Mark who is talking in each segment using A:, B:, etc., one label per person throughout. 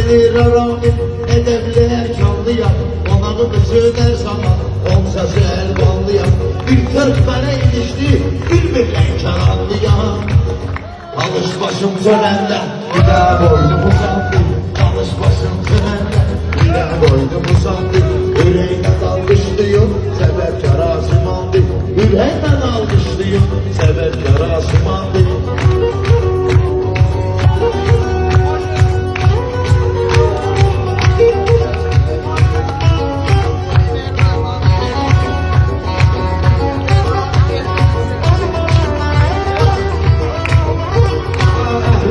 A: gelir aramı, edebli erkanlıya, onağı kızı der sana, olsası elvanlıya. Bir Türkmen'e ilişti, bir karanlıya. Alış başım sönende, bir daha boynum uzandı. Alış başım sönende, bir daha boynum uzandı. Yüreğine dalmışlıyım, sebepkar asımandı. Yüreğine dalmışlıyım, sebepkar asımandı.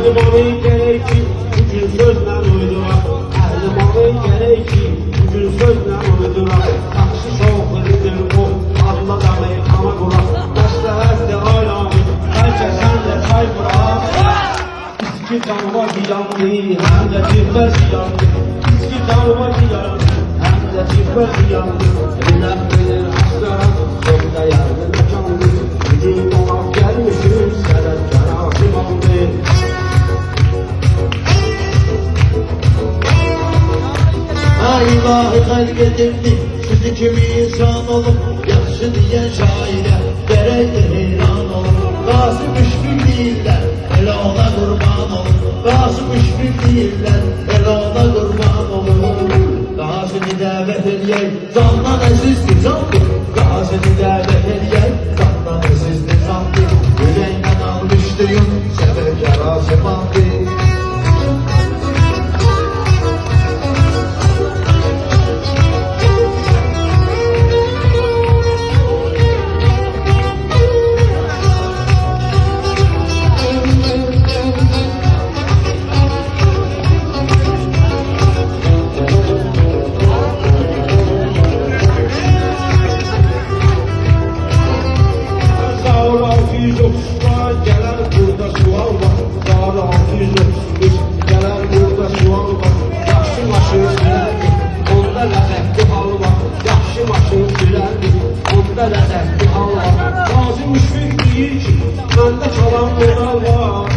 B: Ehlimanı gerek ki bugün sözle uydurak. Ehlimanı gerek ki bugün sözle uydurak. Yaxşı soğukludur bu adla demeyi ana kulak. Məsləhətli alamı bəlkə sən də çay bırak. İski canıma ziyandı həm də cibə ziyandı. İski canıma ziyandı həm də cibə ziyandı. Biləm bilir aslan çox dəyərli məkandı. Bugün qonaq gəlmişim sənətkar asimandı.
A: İlahi xəlq edildi, sizi kimi insan olub, yaxşı deyən şairə, gərəkdir heyran olub. Qazı müşfik deyirlər, elə ona qurban olub. Qazı müşfik deyirlər, elə ona qurban olub. Qazını dəvət eləyək, candan əzizdir candır. Qazını dəvət eləyək, candan əzizdir candır. Ürəkdən almışdıyım, səbəbkar asimandır.
B: Gələr burada sual var, Qarı 635 gələr burada sual var. Yaxşı maşın sürərdi, onda ləzzətli hal var. Yaxşı maşın sürərdi, onda ləzzətli hal var. Qazi müşfik deyir ki, məndə çalan medal var.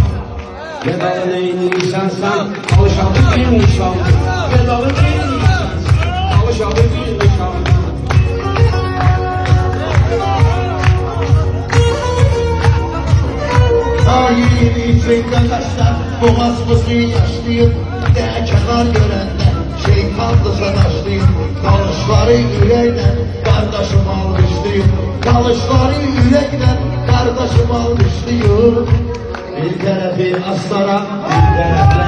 B: Medalı neynirsən sən, alışadı bir nişandı. Medalı neynirsən sən, alışadı bir nişandı.
A: Ayini içində qaşlar, boğazımızı yaşlayıb, kənar görəndə, şeytandı sadaşlayıb. Qalışları ürəklə, qardaşım almışlayıb. Qalışları ürəklə, qardaşım almışlayıb. Bir tərəfi aslara, bir tərəflə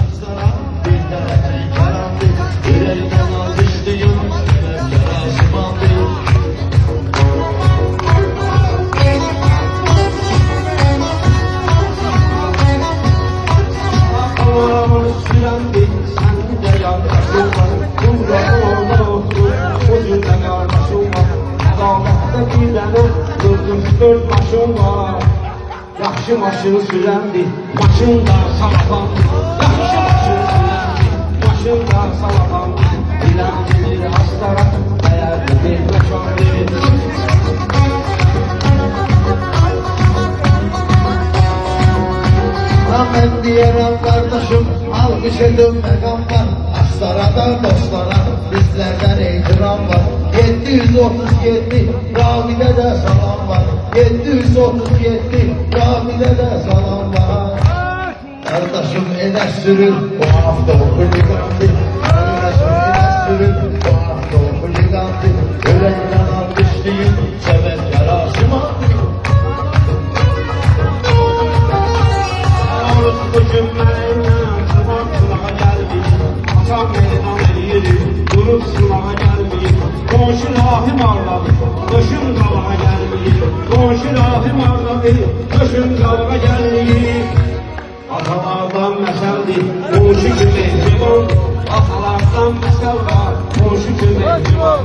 A: aslara, bir tərəflə karandı. Ürəklə almışlayıb, səbəbkar asimandır.
B: Sürendi, sen de yandaşın var. Kumra'da orada otur, o cümle kardeşin var. Dağlıkta bir tane, 44 maşın var. Yaxşı maşın sürendi, maşın da salafandı. Yaxşı maşın sürendi, maşın da salafandı. Bilən bilir aslara, dəyərli bir məkandı.
A: Mən deyərəm qardaşım, alqış edin məqam var. Aslarada, dostlara, bizlərdən etiram var. 737, Rabidə də salam var. 737, Rabidə də salam var. Qardaşım elə sürür, o hafta o huligandı. Qardaşım elə sürür, o hafta o huligandı. Ürəkdən almışdıyım, səbəbkar asimandır.
B: Bugün mənimlə sabah sınağa gəlməyim. Atam meydan eləyir, durub sınağa gəlməyim. Qonşu rahim ağladı, döşüm qabağa gəlməyim. Qonşu rahim ağladı, döşüm qabağa gəlməyim. Atalardan məsəldir, qonşu ki mehriban. Atalardan məsəl var, qonşu ki mehriban.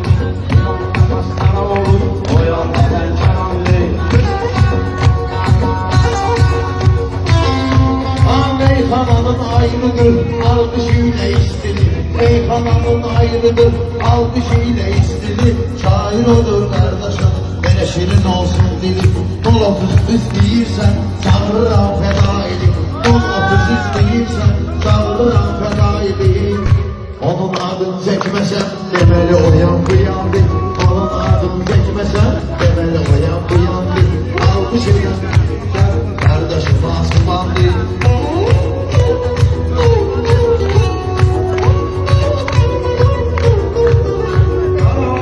B: Maslara olur, o yanda pəncəranlı.
A: Meyxananın ayrıdır, alqış ilə istilir. Meyxananın ayrıdır, alqış ilə istilir. Şair odur qardaşım, belə şirin olsun dili. Dolapız istəyirsən, çağırıram fədaili. On otuz istəyirsən, dağılıram fədailiyim. Onun adını çəkməsən, deməli oyan bu yandı. Onun adını çəkməsən, deməli oyan bu yandı. Almış eyan, kardeşim asılandı.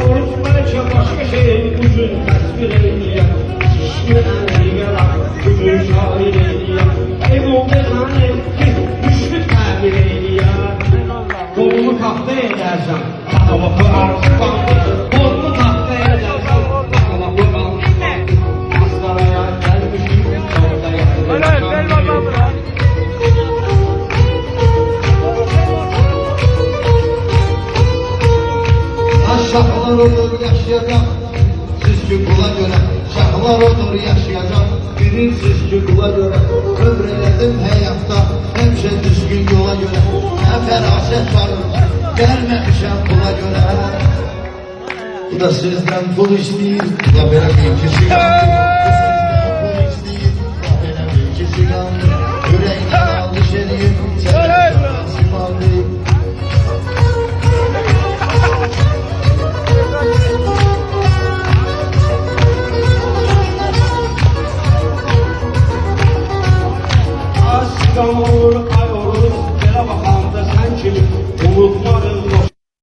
B: Oruç belki başka şeyin bugün tasvir eyleyem. Şişkin enliğe bugün şair eyleyem. Ebu bezanem ki müşrik tabir eyleyem. Kolumu tahta edersem, bakalapı artık. Kolumu tahta edersem, bakalapı artık. Aslaraya gelmişim, ortaya gelmişim.
A: Şahlar olur yaşayacak, siz ki kula göre. Şahlar olur yaşayacak, bilirsiniz ki kula göre. Ömreledim hayatta, hemşe düzgün yola göre. Ne feraset varım, gelmemişem kula göre. Bu da sizden pul isteyir, bu da benim kişi.